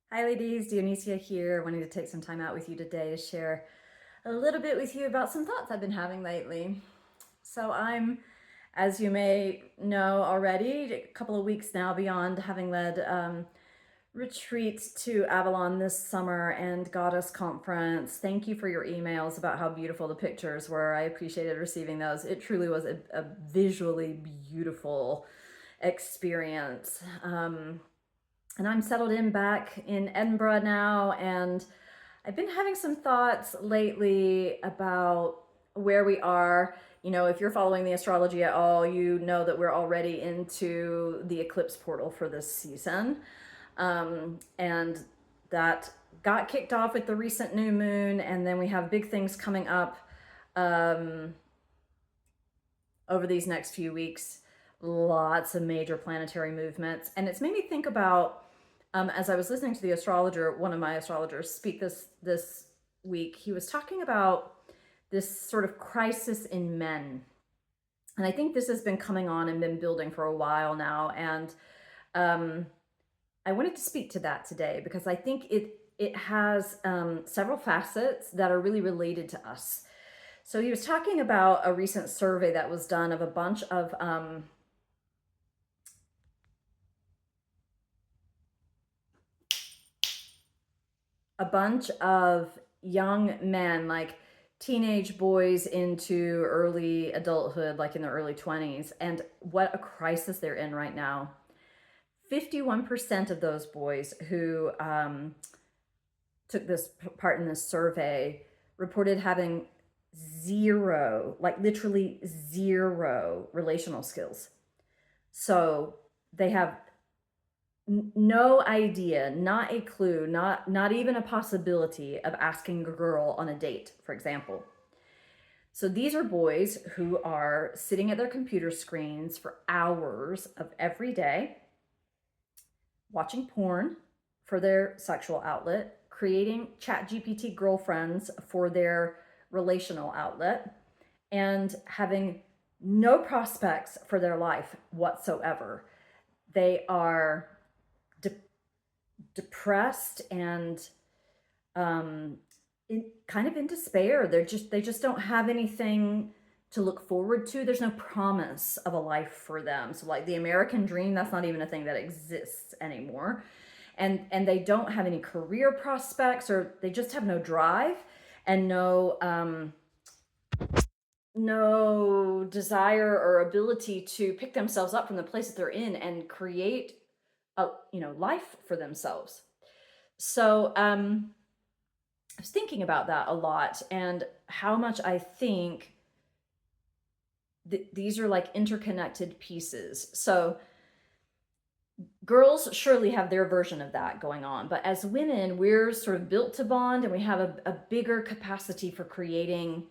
Hi ladies, Dionysia here, wanting to take some time out with you today to share a little bit with you about some thoughts I've been having lately. So I'm, as you may know already, a couple of weeks now beyond having led retreats to Avalon this summer and Goddess Conference. Thank you for your emails about how beautiful the pictures were. I appreciated receiving those. It truly was a visually beautiful experience. And I'm settled in back in Edinburgh now, and I've been having some thoughts lately about where we are. You know, if you're following the astrology at all, you know that we're already into the eclipse portal for this season. And that got kicked off with the recent new moon, and then we have big things coming up um, over these next few weeks. Lots of major planetary movements. And it's made me think about, as I was listening to the astrologer, one of my astrologers speak this week, he was talking about this sort of crisis in men. And I think this has been coming on and been building for a while now. And I wanted to speak to that today because I think it has several facets that are really related to us. So he was talking about a recent survey that was done of a bunch of young men, like teenage boys into early adulthood, like in their early 20s, and what a crisis they're in right now. 51% of those boys who took this part in this survey reported having zero, like literally zero relational skills. So they have no idea, not a clue, not even a possibility of asking a girl on a date, for example. So these are boys who are sitting at their computer screens for hours of every day, watching porn for their sexual outlet, creating ChatGPT girlfriends for their relational outlet, and having no prospects for their life whatsoever. They are depressed and kind of in despair. They just don't have anything to look forward to. There's no promise of a life for them. So like the American dream, that's not even a thing that exists anymore. And they don't have any career prospects, or they just have no drive and no desire or ability to pick themselves up from the place that they're in and create a life for themselves. So I was thinking about that a lot and how much I think these are like interconnected pieces. So girls surely have their version of that going on, but as women, we're sort of built to bond, and we have a bigger capacity for creating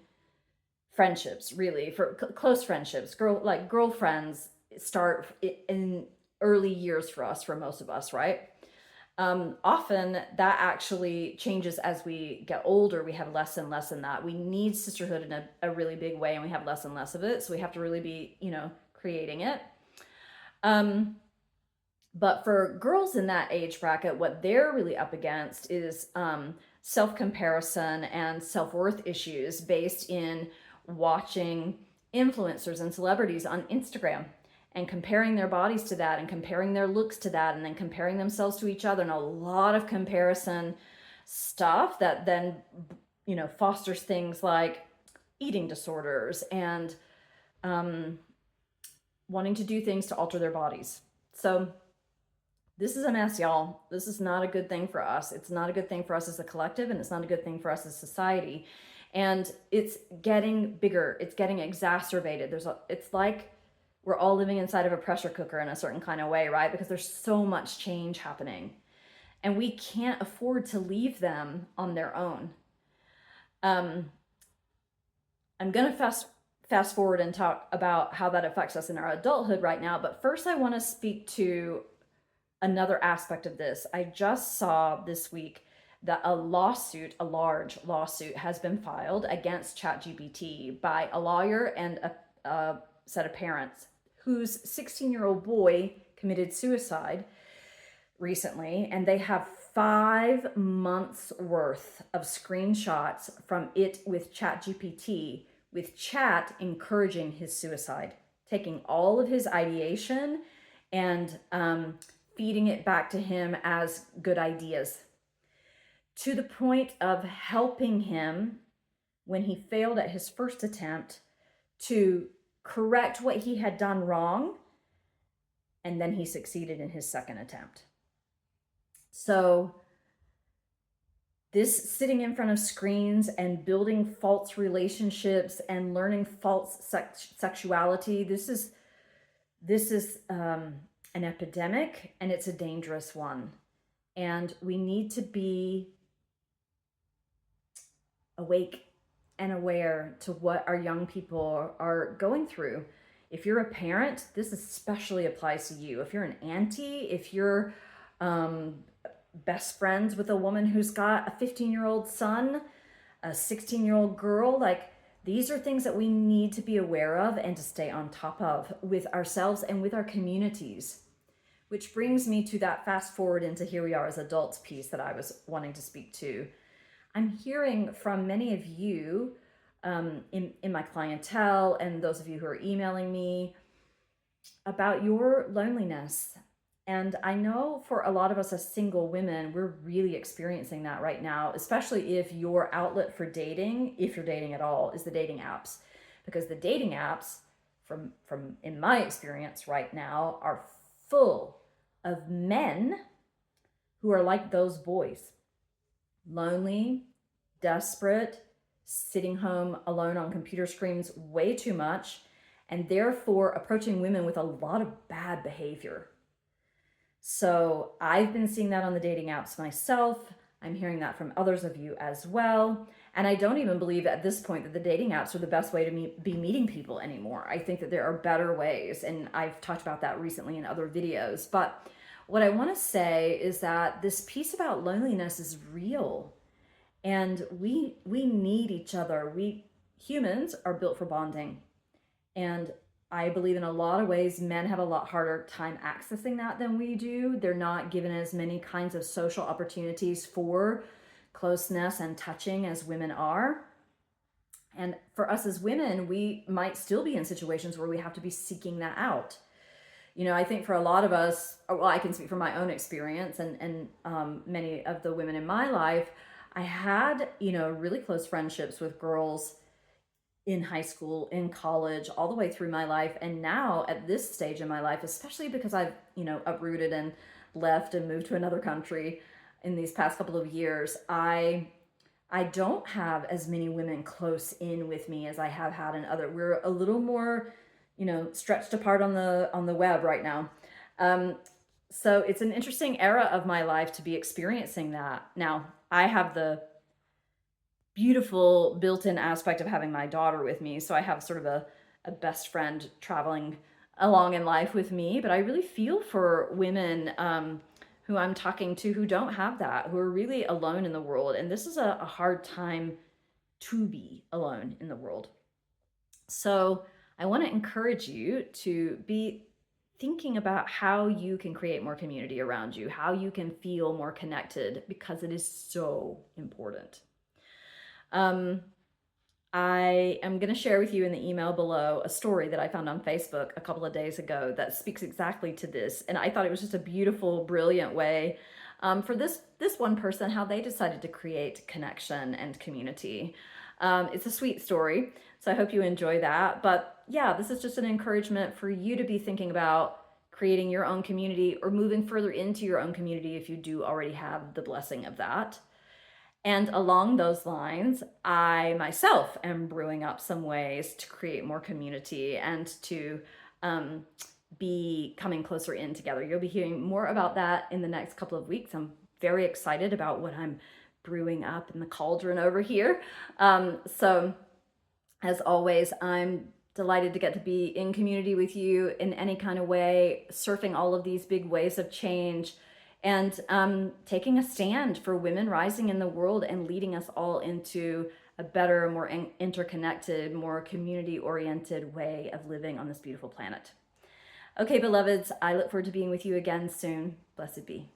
friendships, really, for close friendships. Girlfriends start in early years for us, for most of us, right? Often that actually changes as we get older. We have less and less in that. We need sisterhood in a really big way, and we have less and less of it. So we have to really be, creating it. But for girls in that age bracket, what they're really up against is self comparison and self worth issues based in watching influencers and celebrities on Instagram and comparing their bodies to that and comparing their looks to that and then comparing themselves to each other, and a lot of comparison stuff that then fosters things like eating disorders and wanting to do things to alter their bodies. So this is a mess, y'all. This is not a good thing for us. It's not a good thing for us as a collective, and it's not a good thing for us as society. And it's getting bigger. It's getting exacerbated. It's like we're all living inside of a pressure cooker in a certain kind of way, right? Because there's so much change happening, and we can't afford to leave them on their own. I'm gonna fast forward and talk about how that affects us in our adulthood right now. But first, I want to speak to another aspect of this. I just saw this week that a large lawsuit, has been filed against ChatGPT by a lawyer and a set of parents whose 16-year-old boy committed suicide recently, and they have 5 months worth of screenshots from it with ChatGPT, with chat encouraging his suicide, taking all of his ideation and feeding it back to him as good ideas, to the point of helping him when he failed at his first attempt to correct what he had done wrong, and then he succeeded in his second attempt. So this sitting in front of screens and building false relationships and learning false sexuality, this is an epidemic, and it's a dangerous one. And we need to be awake and aware to what our young people are going through. If you're a parent, this especially applies to you. If you're an auntie, if you're best friends with a woman who's got a 15-year-old son, a 16-year-old girl, like, these are things that we need to be aware of and to stay on top of with ourselves and with our communities. Which brings me to that fast forward into here we are as adults piece that I was wanting to speak to. I'm hearing from many of you in my clientele and those of you who are emailing me about your loneliness. And I know for a lot of us as single women, we're really experiencing that right now, especially if your outlet for dating, if you're dating at all, is the dating apps. Because the dating apps, from in my experience right now, are full of men who are like those boys. Lonely, desperate, sitting home alone on computer screens way too much, and therefore approaching women with a lot of bad behavior. So I've been seeing that on the dating apps myself. I'm hearing that from others of you as well. And I don't even believe at this point that the dating apps are the best way to be meeting people anymore. I think that there are better ways, and I've talked about that recently in other videos. But what I want to say is that this piece about loneliness is real, and we need each other. We humans are built for bonding, and I believe in a lot of ways men have a lot harder time accessing that than we do. They're not given as many kinds of social opportunities for closeness and touching as women are. And for us as women, we might still be in situations where we have to be seeking that out. You know, I think for a lot of us, well, I can speak from my own experience and many of the women in my life, I had, really close friendships with girls in high school, in college, all the way through my life. And now at this stage in my life, especially because I've, uprooted and left and moved to another country in these past couple of years, I don't have as many women close in with me as I have had in other. We're a little more, stretched apart on the web right now. So it's an interesting era of my life to be experiencing that. Now, I have the beautiful built-in aspect of having my daughter with me, so I have sort of a best friend traveling along in life with me, but I really feel for women who I'm talking to who don't have that, who are really alone in the world, and this is a hard time to be alone in the world. So I want to encourage you to be thinking about how you can create more community around you, how you can feel more connected, because it is so important. I am going to share with you in the email below a story that I found on Facebook a couple of days ago that speaks exactly to this. And I thought it was just a beautiful, brilliant way for this one person, how they decided to create connection and community. It's a sweet story, so I hope you enjoy that. But yeah, this is just an encouragement for you to be thinking about creating your own community or moving further into your own community if you do already have the blessing of that. And along those lines, I myself am brewing up some ways to create more community and to be coming closer in together. You'll be hearing more about that in the next couple of weeks. I'm very excited about what I'm brewing up in the cauldron over here. So as always, I'm delighted to get to be in community with you in any kind of way, surfing all of these big waves of change, and taking a stand for women rising in the world and leading us all into a better, more interconnected, more community-oriented way of living on this beautiful planet. Okay, beloveds, I look forward to being with you again soon. Blessed be.